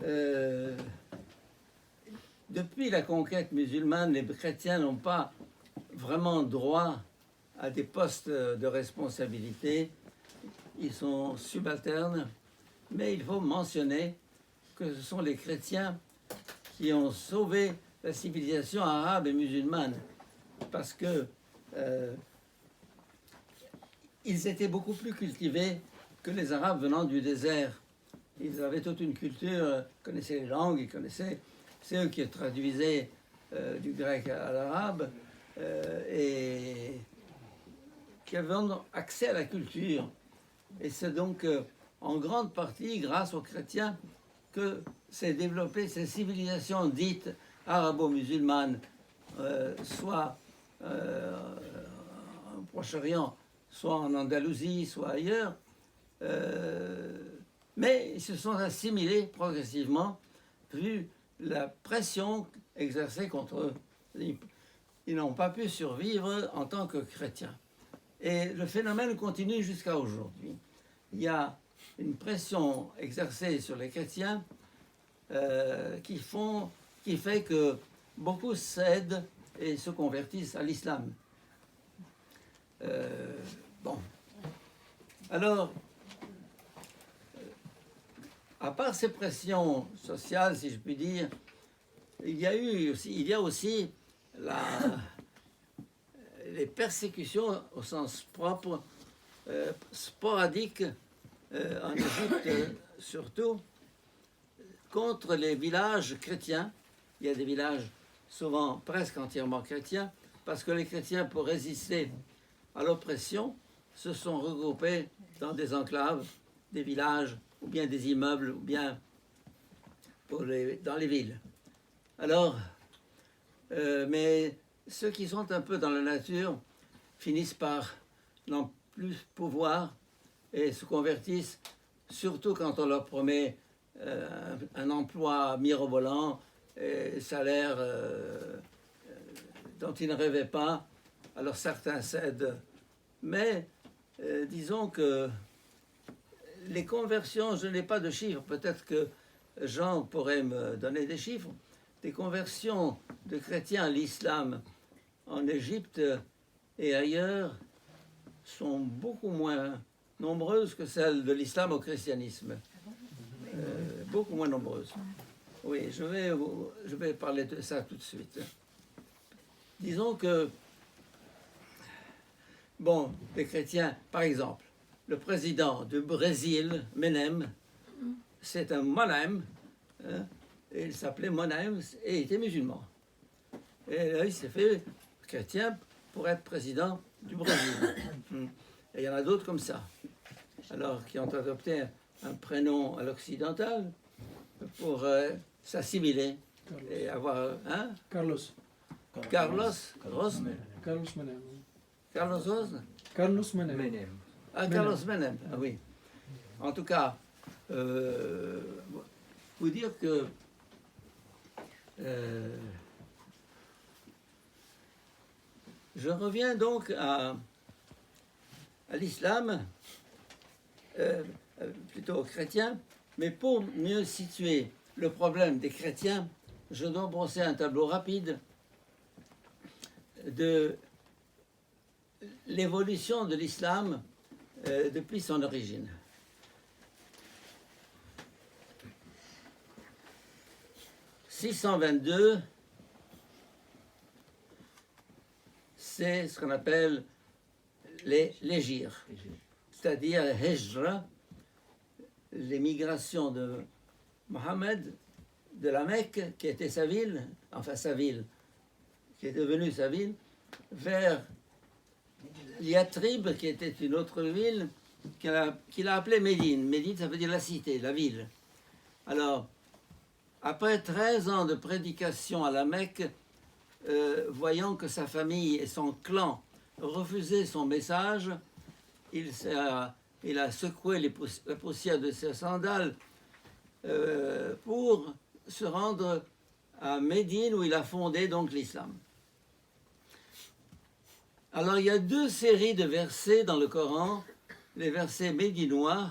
euh, depuis la conquête musulmane, les chrétiens n'ont pas vraiment droit à des postes de responsabilité. Ils sont subalternes, mais il faut mentionner que ce sont les chrétiens qui ont sauvé la civilisation arabe et musulmane, parce que ils étaient beaucoup plus cultivés que les Arabes venant du désert. Ils avaient toute une culture, ils connaissaient les langues, ils connaissaient, c'est eux qui traduisaient du grec à l'arabe, et qui avaient accès à la culture. Et c'est donc en grande partie grâce aux chrétiens que s'est développée ces civilisations dites arabo-musulmanes, soit au Proche-Orient, soit en Andalousie, soit ailleurs. Mais ils se sont assimilés progressivement, vu la pression exercée contre eux. Ils n'ont pas pu survivre en tant que chrétiens. Et le phénomène continue jusqu'à aujourd'hui. Il y a une pression exercée sur les chrétiens qui fait que beaucoup cèdent et se convertissent à l'islam. Bon. Alors, à part ces pressions sociales, si je puis dire, il y a aussi les persécutions au sens propre, sporadiques, en Égypte surtout, contre les villages chrétiens. Il y a des villages souvent presque entièrement chrétiens, parce que les chrétiens, pour résister à l'oppression, se sont regroupés dans des enclaves, des villages, ou bien des immeubles, ou bien dans les villes. Alors, mais ceux qui sont un peu dans la nature finissent par n'en plus pouvoir et se convertissent, surtout quand on leur promet un emploi mirobolant, et salaire dont ils ne rêvaient pas. Alors certains cèdent, mais disons que les conversions, je n'ai pas de chiffres, peut-être que Jean pourrait me donner des chiffres, des conversions de chrétiens à l'islam en Égypte et ailleurs sont beaucoup moins nombreuses que celles de l'islam au christianisme. Beaucoup moins nombreuses. Oui, je vais parler de ça tout de suite. Disons que, bon, les chrétiens, par exemple, le président du Brésil, Menem, c'est un Monem, hein, et il s'appelait Monem et il était musulman. Et là, il s'est fait chrétien pour être président du Brésil. Et il y en a d'autres comme ça, alors qui ont adopté un prénom à l'occidental pour s'assimiler et avoir... Hein? Carlos Rosne. Carlos Menem. Carlos Rosne. Carlos Menem. Ah, Carlos Menem, ah oui. En tout cas, vous dire que je reviens donc à l'islam, plutôt aux chrétiens, mais pour mieux situer le problème des chrétiens, je dois brosser un tableau rapide de l'évolution de l'islam depuis son origine. « 622, c'est ce qu'on appelle l'hégire, c'est-à-dire Hijra, l'émigration de Mohammed de la Mecque, qui était sa ville, qui est devenue sa ville, vers Yatrib, qui était une autre ville, qu'il a appelée Médine. Médine, ça veut dire la cité, la ville. Alors, après 13 ans de prédication à la Mecque, voyant que sa famille et son clan refusaient son message, il a secoué la poussière de ses sandales pour se rendre à Médine, où il a fondé donc l'islam. Alors il y a deux séries de versets dans le Coran, les versets médinois,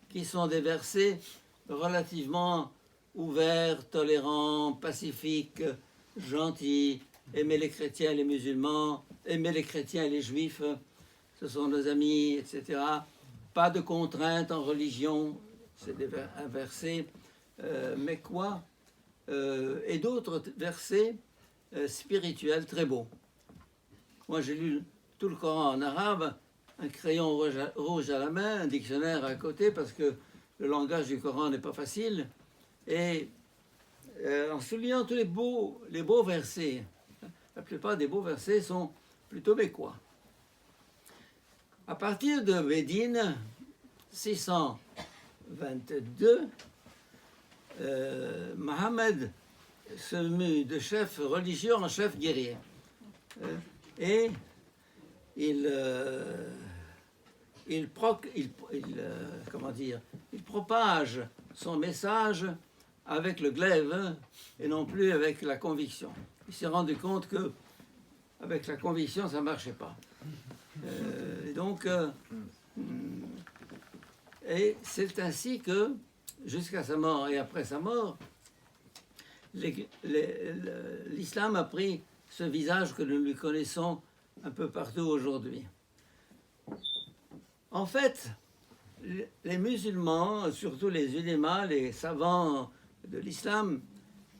qui sont des versets relativement ouvert, tolérant, pacifique, gentil, aimer les chrétiens et les musulmans, aimer les chrétiens et les juifs, ce sont nos amis, etc. Pas de contraintes en religion, c'est un verset, mais quoi et d'autres versets spirituels très beaux. Moi, j'ai lu tout le Coran en arabe, un crayon rouge à la main, un dictionnaire à côté, parce que le langage du Coran n'est pas facile. Et en soulignant tous les beaux versets, la plupart des beaux versets sont plutôt bécois. À partir de Médine, 622, Mohammed se mue de chef religieux en chef guerrier. Et il propage son message avec le glaive et non plus avec la conviction. Il s'est rendu compte que avec la conviction, ça ne marchait pas. Et c'est ainsi que, jusqu'à sa mort et après sa mort, l'islam a pris ce visage que nous lui connaissons un peu partout aujourd'hui. En fait, les musulmans, surtout les ulémas, les savants de l'islam,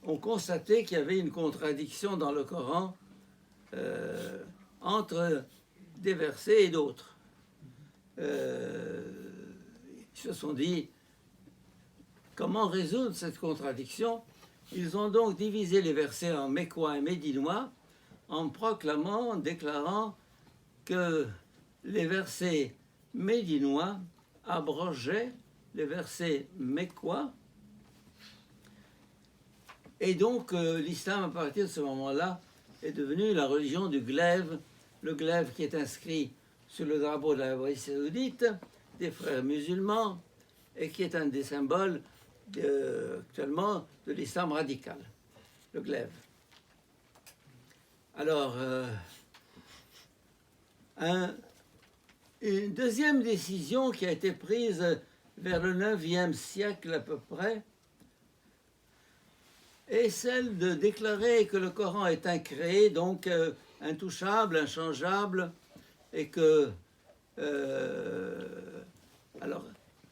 ont constaté qu'il y avait une contradiction dans le Coran entre des versets et d'autres. Ils se sont dit, comment résoudre cette contradiction? Ils ont donc divisé les versets en mécois et médinois en proclamant, en déclarant que les versets médinois abrogeaient les versets mécois. Et donc l'islam, à partir de ce moment-là, est devenu la religion du glaive, le glaive qui est inscrit sur le drapeau de l'Arabie saoudite, des frères musulmans, et qui est un des symboles actuellement de l'islam radical, le glaive. Alors, une deuxième décision qui a été prise vers le 9e siècle à peu près est celle de déclarer que le Coran est incréé, donc intouchable, inchangeable, et que... alors,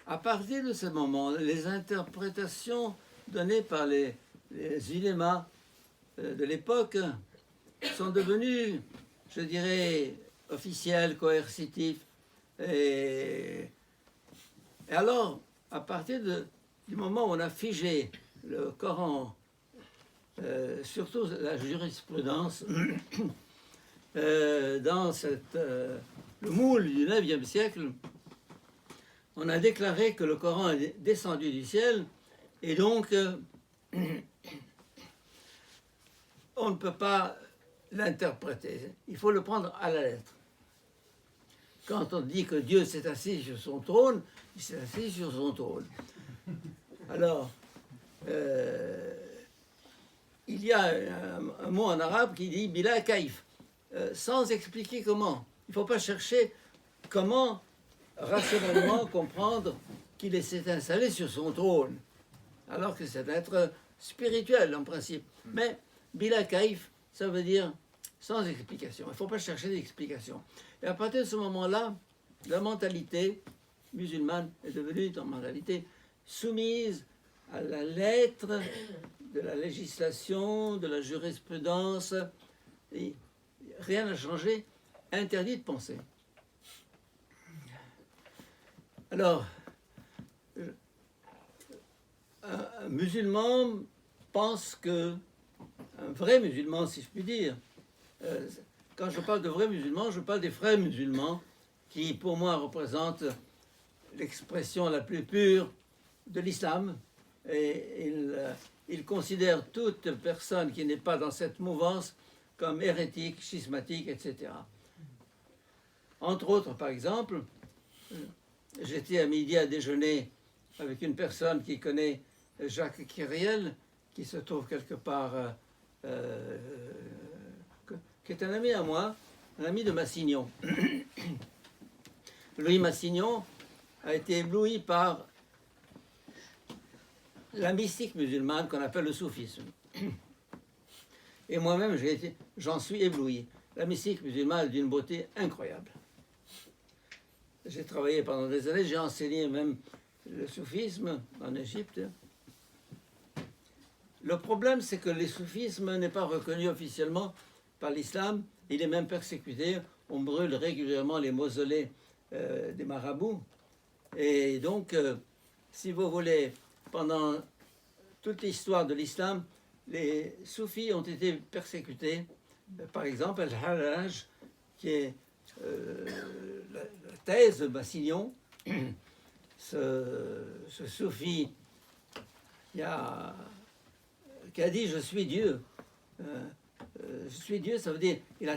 à partir de ce moment, les interprétations données par les ulémas de l'époque sont devenues, je dirais, officielles, coercitives. Et alors, à partir du moment où on a figé le Coran, surtout la jurisprudence, dans le moule du 9e siècle, on a déclaré que le Coran est descendu du ciel et donc on ne peut pas l'interpréter. Il faut le prendre à la lettre. Quand on dit que Dieu s'est assis sur son trône, il s'est assis sur son trône. Alors, il y a un mot en arabe qui dit « bila kaif », sans expliquer comment. Il ne faut pas chercher comment rationnellement comprendre qu'il s'est installé sur son trône, alors que c'est un être spirituel en principe. Mais bila kaif, ça veut dire sans explication. Il ne faut pas chercher d'explication. Et à partir de ce moment-là, la mentalité musulmane est devenue une mentalité soumise à la lettre de la législation, de la jurisprudence. Et rien n'a changé, interdit de penser. Alors, un musulman pense que, un vrai musulman, si je puis dire, quand je parle de vrais musulmans, je parle des frères musulmans qui, pour moi, représentent l'expression la plus pure de l'islam. Et ils considèrent toute personne qui n'est pas dans cette mouvance comme hérétique, schismatique, etc. Entre autres, par exemple, j'étais à midi à déjeuner avec une personne qui connaît Jacques Kyriel, qui se trouve quelque part, qui est un ami à moi, un ami de Massignon. Louis Massignon a été ébloui par la mystique musulmane qu'on appelle le soufisme. Et moi-même, j'en suis ébloui. La mystique musulmane est d'une beauté incroyable. J'ai travaillé pendant des années, j'ai enseigné même le soufisme en Égypte. Le problème, c'est que le soufisme n'est pas reconnu officiellement par l'islam. Il est même persécuté. On brûle régulièrement les mausolées des marabouts. Et donc, si vous voulez, pendant toute l'histoire de l'islam, les soufis ont été persécutés. Par exemple, Al-Hallaj, qui est la thèse de Massillon, ce soufi qui a dit « je suis Dieu ». Je suis Dieu, ça veut dire il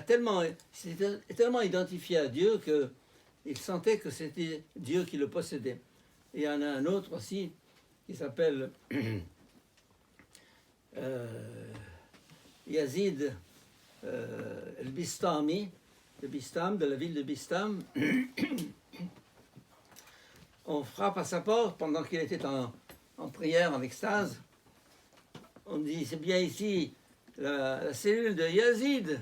s'est tellement identifié à Dieu qu'il sentait que c'était Dieu qui le possédait. Et il y en a un autre aussi qui s'appelle Yazid el-Bistami, de la ville de Bistam. On frappe à sa porte pendant qu'il était en prière, en extase. On dit, c'est bien ici la cellule de Yazid.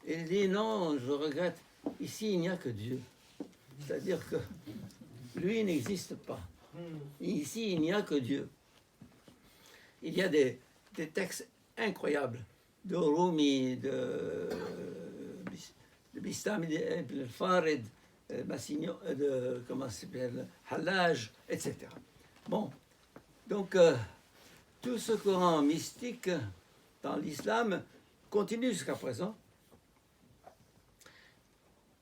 Il dit, non, je regrette, ici il n'y a que Dieu. C'est-à-dire que lui n'existe pas. Ici il n'y a que Dieu. Il y a des textes incroyables de Rumi, de Bistami, de Farid, Massignon, de comment ça s'appelle, Hallaj, etc. Bon, donc tout ce courant mystique dans l'islam continue jusqu'à présent.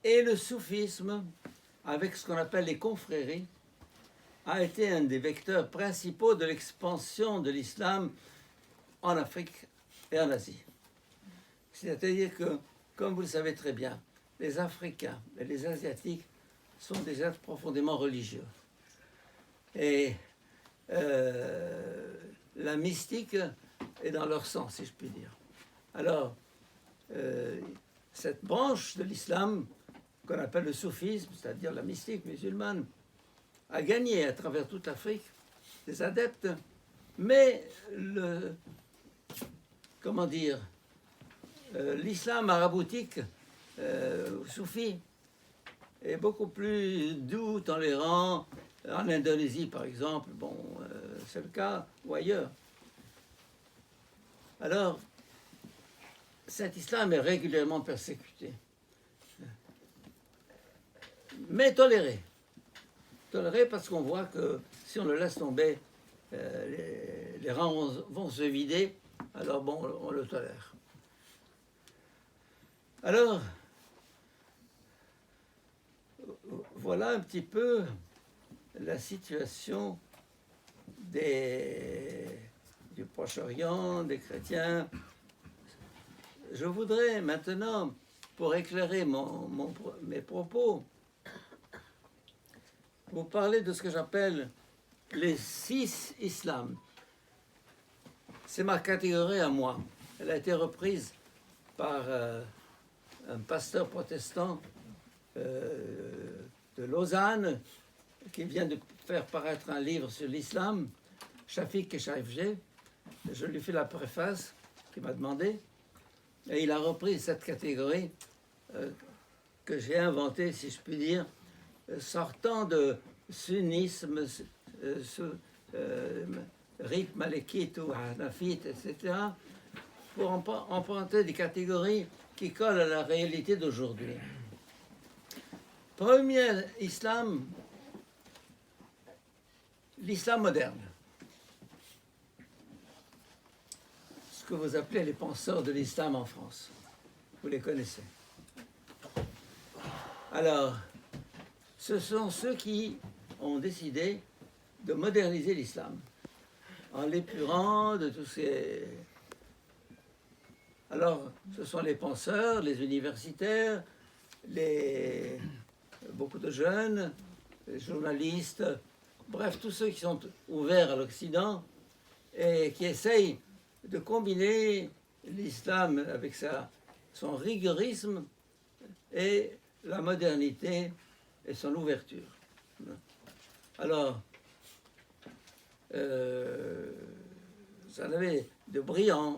Et le soufisme, avec ce qu'on appelle les confréries, a été un des vecteurs principaux de l'expansion de l'islam en Afrique et en Asie. C'est-à-dire que, comme vous le savez très bien, les Africains et les Asiatiques sont des êtres profondément religieux. Et la mystique est dans leur sang, si je puis dire. Alors, cette branche de l'islam, qu'on appelle le soufisme, c'est-à-dire la mystique musulmane, a gagné à travers toute l'Afrique des adeptes, mais l'islam maraboutique, soufi, est beaucoup plus doux, tolérant. En Indonésie, par exemple, bon, c'est le cas, ou ailleurs. Alors, cet islam est régulièrement persécuté, mais toléré. Toléré parce qu'on voit que si on le laisse tomber, les rangs vont se vider, alors bon, on le tolère. Alors, voilà un petit peu la situation du Proche-Orient, des chrétiens. Je voudrais maintenant, pour éclairer mes propos, vous parler de ce que j'appelle les 6 islams. C'est ma catégorie à moi. Elle a été reprise par un pasteur protestant de Lausanne qui vient de faire paraître un livre sur l'islam, Shafik Keshaifje. Je lui fais la préface qu'il m'a demandé. Et il a repris cette catégorie que j'ai inventée, si je puis dire, sortant de sunnisme, rite malékite ou hanafite, etc., pour emprunter des catégories qui collent à la réalité d'aujourd'hui. Premier islam, l'islam moderne. Ce que vous appelez les penseurs de l'islam en France. Vous les connaissez. Alors, ce sont ceux qui ont décidé de moderniser l'islam en l'épurant de tous ces... Alors, ce sont les penseurs, les universitaires, beaucoup de jeunes, les journalistes, bref, tous ceux qui sont ouverts à l'Occident et qui essayent de combiner l'islam avec son rigorisme et la modernité et son ouverture. Alors, vous en avez de brillants.